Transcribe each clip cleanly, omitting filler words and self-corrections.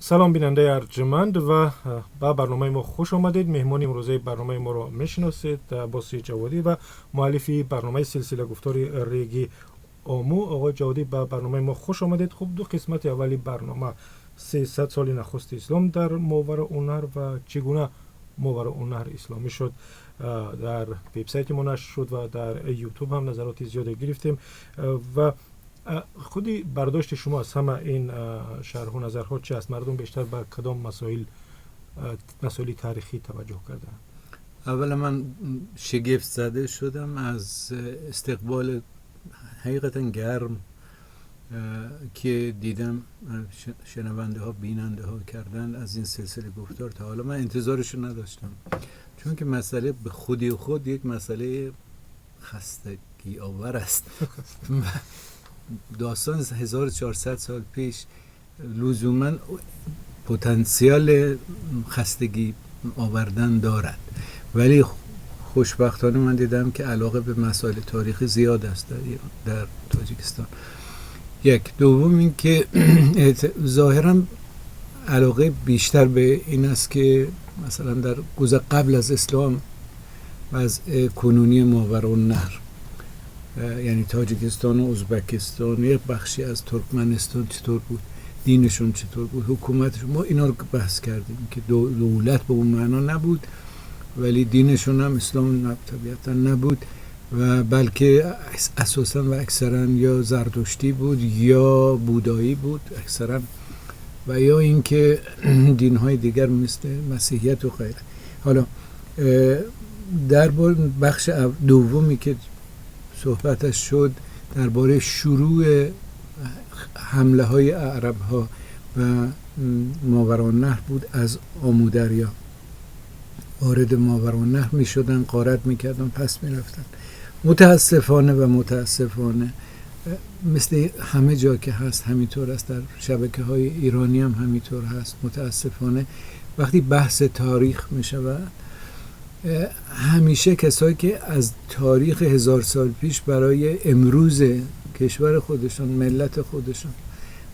سلام بیننده ارجمند و با برنامه ما خوش آمدید. مهمان امروزه برنامه ما را میشناسید، باسی جوادی و مؤلفی برنامه سلسله گفتار ریگی آمو. آقای جوادی با برنامه ما خوش آمدید. خب دو قسمت اولی برنامه 300 سال نخست اسلام در ماوراءالنهر و چگونه ماوراءالنهر اسلامی شد در وبسایت ما نشر شد و در یوتیوب هم نظرات زیادی گرفتیم و خودی برداشت شما از همه این شرح و نظرها چی است؟ مردم بیشتر به کدام مسائل تاریخی توجه کردن؟ اولا من شگفت زده شدم از استقبال حقیقتا گرم که دیدم شنونده ها بیننده ها کردن از این سلسله گفتار. تا حالا من انتظارشو نداشتم، چون که مسئله به خودی خود یک مسئله خستگی آور است. داستان 1400 سال پیش لزوما پتانسیل خستگی آوردن دارد، ولی خوشبختانه من دیدم که علاقه به مسائل تاریخی زیاد است در تاجیکستان. یک. دوم این که ظاهرا علاقه بیشتر به این است که مثلا در قبل از اسلام و از کنونی ماوراءالنهر، یعنی تاجیکستان و ازبکستان، یک بخشی از ترکمنستان چطور بود، دینشون چطور بود، حکومتشون، ما اینا رو بحث کردیم که دولت به اون معنا نبود، ولی دینشون هم اسلام طبیعتا نبود و بلکه اساسا و اکثرا یا زرتشتی بود یا بودایی بود اکثرا، و یا اینکه دین‌های دیگر مثل مسیحیت و غیره. حالا در بخش دومی که صحبتش شد درباره شروع حمله های عرب ها و ماوراءالنهر بود. از آمودریا وارد ماوراءالنهر می شدن، غارت می کردن، پس می رفتن. متاسفانه مثل همه جا که هست همینطور است، در شبکه های ایرانی هم همینطور هست. متاسفانه وقتی بحث تاریخ می شود، همیشه کسایی که از تاریخ 1000 سال پیش برای امروز کشور خودشون، ملت خودشون،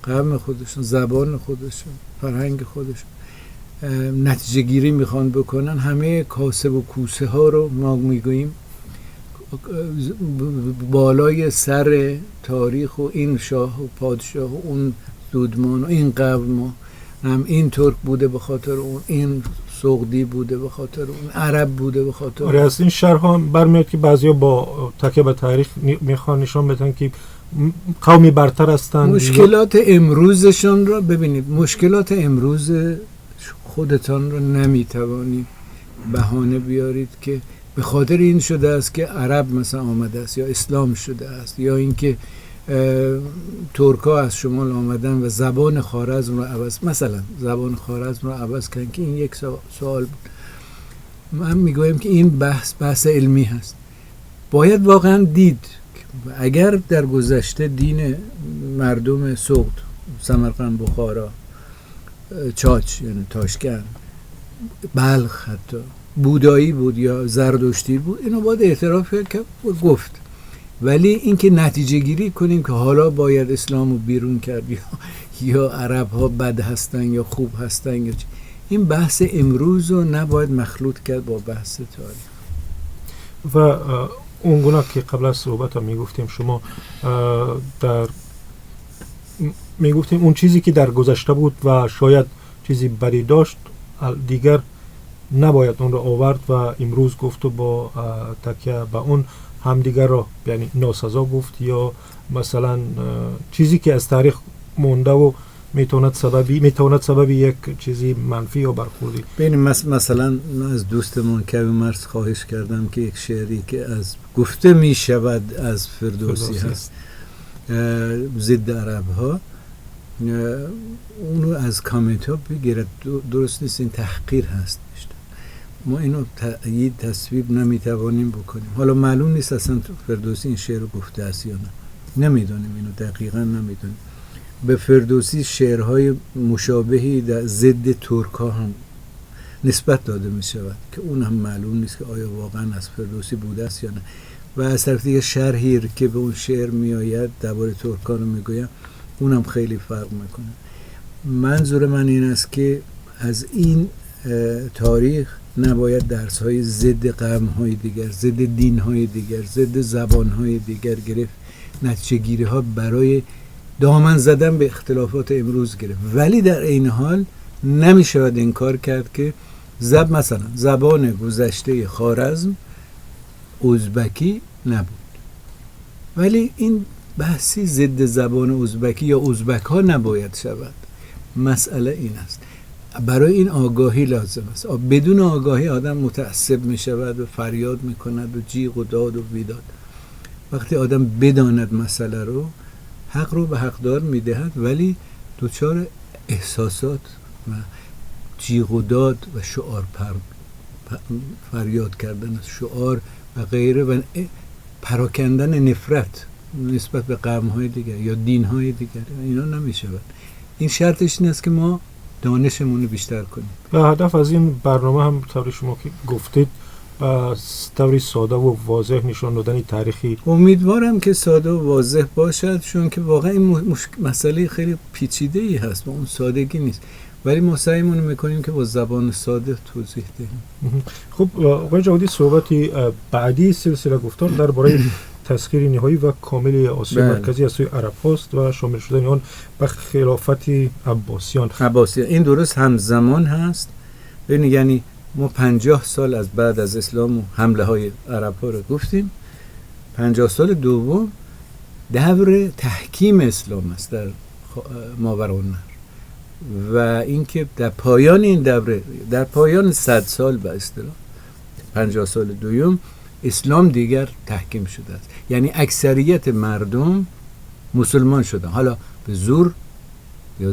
قوم خودشون، زبان خودشون، فرهنگ خودشون نتیجه گیری میخوان بکنن، همه کاسه و کوسه ها رو ما میگوییم بالای سر تاریخ و این شاه و پادشاه و اون دودمان و این قوم هم این ترک بوده به خاطر اون، این سغدی بوده به خاطر اون، عرب بوده به خاطر اون. از این شرح ها برمیاد که بعضیا با تکیه به تاریخ میخوان نشان بدن که قومی برتر هستند. مشکلات امروزشون رو ببینید، مشکلات امروز خودتان رو نمیتوانید بهانه بیارید که به خاطر این شده است که عرب مثلا آمده است یا اسلام شده است یا اینکه ترک‌ها از شمال آمدن و زبان خوارزم رو عوض کردن که این یک سوال بود. من میگویم که این بحث علمی هست. باید واقعا دید اگر در گذشته دین مردم سغد، سمرقند، بخارا، چاچ یعنی تاشکند، بلخ حتی بودایی بود یا زردشتی بود، اینو باید اعتراف کرد و گفت. ولی اینکه نتیجه گیری کنیم که حالا باید اسلامو بیرون کرد یا عرب ها بد هستن یا خوب هستن یا چی، این بحث امروز رو نباید مخلوط کرد با بحث تاریخ. و اونگونه که قبل از صحبت هم میگفتیم شما میگفتیم اون چیزی که در گذشته بود و شاید چیزی بدی داشت دیگر نباید اون رو آورد و امروز گفت و با تکیه به اون همدیگر را یعنی ناسزا گفت، یا مثلا چیزی که از تاریخ مونده و میتواند سبب یک چیزی منفی یا برخوردی. ببینیم مثلا از دوستمون کوی مرز خواهش کردم که یک شعری که از گفته می شود از فردوسی هست ضد عرب ها، اونو از کامنت ها بگیرد. درست نیست، این تحقیر هست. ما اینو تأیید تصویب نمیتوانیم بکنیم. حالا معلوم نیست اصلا فردوسی این شعر رو گفته است یا نه، نمیدونیم، اینو دقیقا نمیدونیم. به فردوسی شعرهای مشابهی در ضد ترک ها هم نسبت داده می شود که اون هم معلوم نیست که آیا واقعا از فردوسی بوده است یا نه. و از طرف دیگه شرحی که به اون شعر می آید درباره ترکان رو می گویم، اونم خیلی فرق میکنه. منظور من این است که از این تاریخ نباید درس‌های ضد قوم‌های دیگر، ضد دین‌های دیگر، ضد زبان‌های دیگر گرفت، نتیجه‌گیری‌ها برای دامن زدن به اختلافات امروز گرفت. ولی در این حال نمی‌شود انکار کرد که مثلا زبان گذشته خوارزم ازبکی نبود، ولی این بحثی ضد زبان ازبکی یا ازبک‌ها نباید شود. مسئله این است، برای این آگاهی لازم است. بدون آگاهی آدم متعصب می شود و فریاد می کند و جیغ و داد و بیداد. وقتی آدم بداند مسئله رو، حق رو به حقدار می دهد، ولی دچار احساسات و جیغ و داد و شعار فریاد کردن از شعار و غیره و پراکندن نفرت نسبت به قوم‌های دیگر یا دین‌های دیگر، اینا نمی شود. این شرطش این است که ما دانشمون رو بیشتر کنیم. و هدف از این برنامه هم طوری شما که گفتید طوری ساده و واضح نشان دادن تاریخی. امیدوارم که ساده و واضح باشد، چون که واقعا این مسئله خیلی پیچیده‌ای هست و اون سادگی نیست، ولی ما سعیمون میکنیم که با زبان ساده توضیح دهیم. خب آقای جوادی، صحبتی بعدی سلسله گفتار درباره تسخیر نهایی و کامل آسیا مرکزی از سوی عرب هاست و شامل شدن آن به خلافت عباسیان. این درست همزمان هست. ببینید، یعنی ما 50 سال از بعد از اسلام و حمله های عرب ها رو گفتیم. 50 سال دوم دور تحکیم اسلام است در ماوراءالنهر و اینکه در پایان این دوره، در پایان 100 سال به اصطلاح 50 سال دوم، اسلام دیگر تحکیم شده است. یعنی اکثریت مردم مسلمان شدن، حالا به زور یا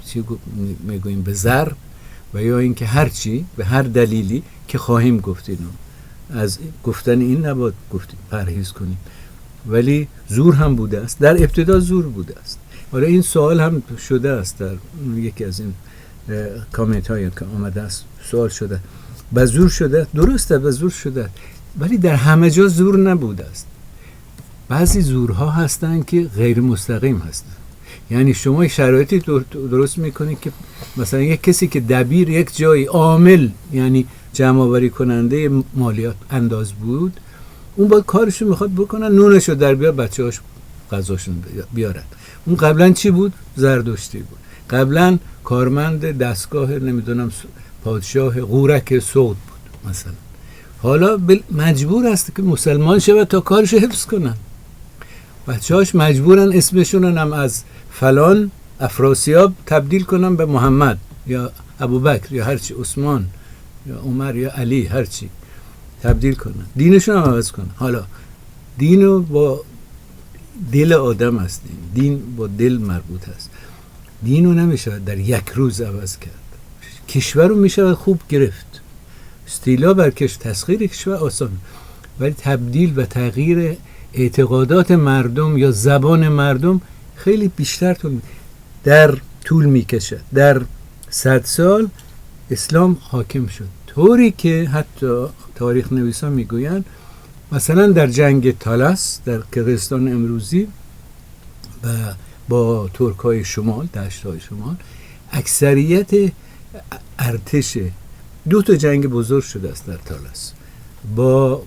چی میگوییم به زر و یا اینکه هر چی به هر دلیلی که خواهیم گفت. اینو از گفتن این نباید گفتیم، پرهیز کنیم، ولی زور هم بوده است. در ابتدا زور بوده است. حالا این سوال هم شده است در یکی از این کامنت هایی که آمده است، سوال شده به زور شده. درسته به زور شده، ولی در همه جا زور نبوده است. بعضی زورها هستن که غیر مستقیم هستن. یعنی شما شرایطی درست میکنید که مثلا یک کسی که دبیر یک جایی عامل، یعنی جمع آوری کننده مالیات انداز بود، اون باید کارشو میخواد بکنن، نونشو در بیار، بچه‌هاش غذاشون بیارن. اون قبلا چی بود؟ زردشتی بود. قبلا کارمند دستگاه نمیدونم پادشاه غورک سعود بود مثلا. حالا مجبور است که مسلمان شود تا کارشو حفظ کنن. بچه‌هاش مجبورن اسمشون هم از فلان افراسیاب تبدیل کنن به محمد یا ابوبکر یا هرچی، عثمان یا عمر یا علی، هرچی تبدیل کنن، دینشون هم عوض کنن. حالا دینو با دل آدم است، دین با دل مربوط است. دینو نمیشه در یک روز عوض کرد. کشور رو میشه خوب گرفت، استیلا بر تسخیر کشور آسان، ولی تبدیل و تغییر اعتقادات مردم یا زبان مردم خیلی بیشتر طول میکشه. در 100 سال اسلام حاکم شد، طوری که حتی تاریخ نویسان میگویند مثلا در جنگ تالس در کرغیزستان امروزی و با ترکای شمال، دشت‌های شمال، اکثریت ارتش 2 جنگ بزرگ شده است در تالس با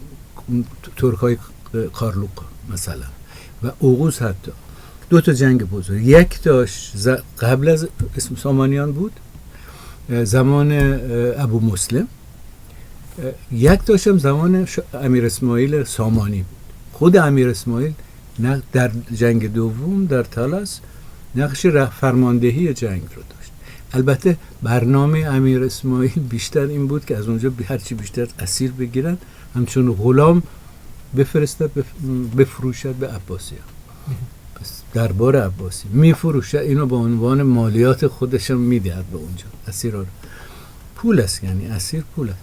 ترکای کارلوق مثلا و اوغوز، حتی 2 جنگ بزرگ. یک تاش قبل از اسم سامانیان بود، زمان ابو مسلم. یک تاش هم زمان امیر اسماعیل سامانی بود. خود امیر اسماعیل در جنگ دوم در تالس نقش فرماندهی جنگ رو داشت. البته برنامه امیر اسماعیل بیشتر این بود که از اونجا هرچی بیشتر اسیر بگیرن، همچون غلام بفرستد بفروشد به عباسیان، دربار عباسی میفروشد، اینو به عنوان مالیات خودشم میدهد به اونجا. اسیران پول است، یعنی اسیر پول است.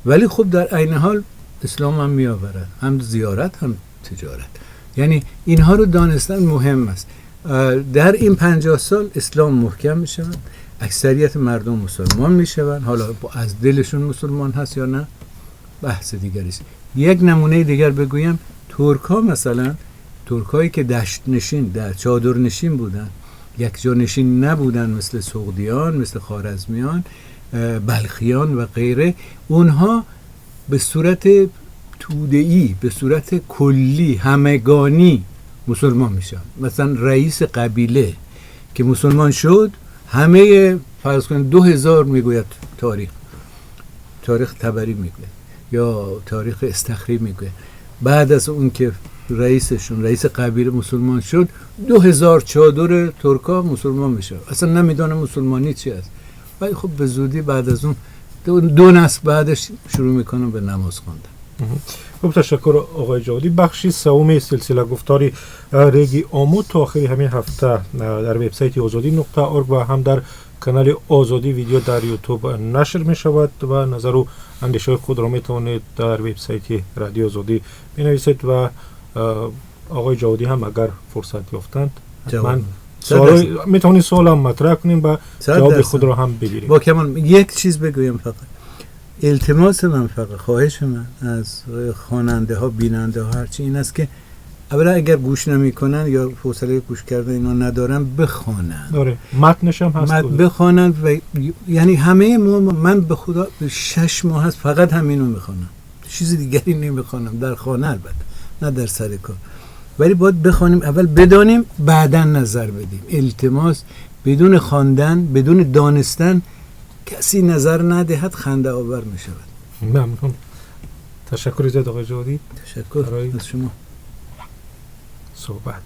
ولی خب در عین حال اسلام هم میآورد، هم زیارت هم تجارت. یعنی اینها رو دانستن مهم است. در این 50 سال اسلام محکم می شود، اکثریت مردم مسلمان می شوند. حالا از دلشون مسلمان هست یا نه بحث دیگری است. یک نمونه دیگر بگویم، ترک ها مثلا، ترک هایی که دشت نشین، در چادر نشین بودن یک جانشین نبودن مثل سغدیان، مثل خوارزمیان، بلخیان و غیره. اونها به صورت توده‌ای، به صورت کلی همگانی مسلمان میشن. مثلا رئیس قبیله که مسلمان شد، همه فرض کنید 2000 میگوید تاریخ تبری میگه یا تاریخ استخری میگه، بعد از اون که رئیس قبیله مسلمان شد 2000 چادر ترکا مسلمان میشه، اصلا نمیدونه مسلمانی چی است. ولی خب به زودی بعد از اون دو نسل بعدش شروع میکنن به نماز خواندن. خب تشکر آقای جاودی. بخشی سوم سلسله گفتاری ریگ آمو تا آخر همین هفته در وبسایت azadi.org و هم در کانال آزادی ویدیو در یوتیوب نشر می شود و نظر و اندیشه خود را می توانید در وبسایت رادیو آزادی بنویسید و آقای جاودی هم اگر فرصت یافتند می توانید سوال هم مطرح کنیم و جواب خود را هم بگیریم. با کمان یک چیز بگویم فقط، التماس من فقط، خواهش من از خواننده ها، بیننده ها، هرچی این است که اولا اگر گوش نمیکنن یا حوصله گوش کردن اینا ندارن، بخوانن. آره، متنش هم هست. بخوانن و یعنی همه من به خدا 6 ماه هست فقط همینو میخوانم، چیز دیگری نمیخوانم، در خانه البته، نه در سر کار. ولی باید بخوانیم، اول بدانیم، بعداً نظر بدیم. التماس بدون خواندن، بدون دانستن کسی نظر ندهد، خنده آور می شود. ممنون. تشکر زیاد آقای جاودی. تشکر از شما. صحبت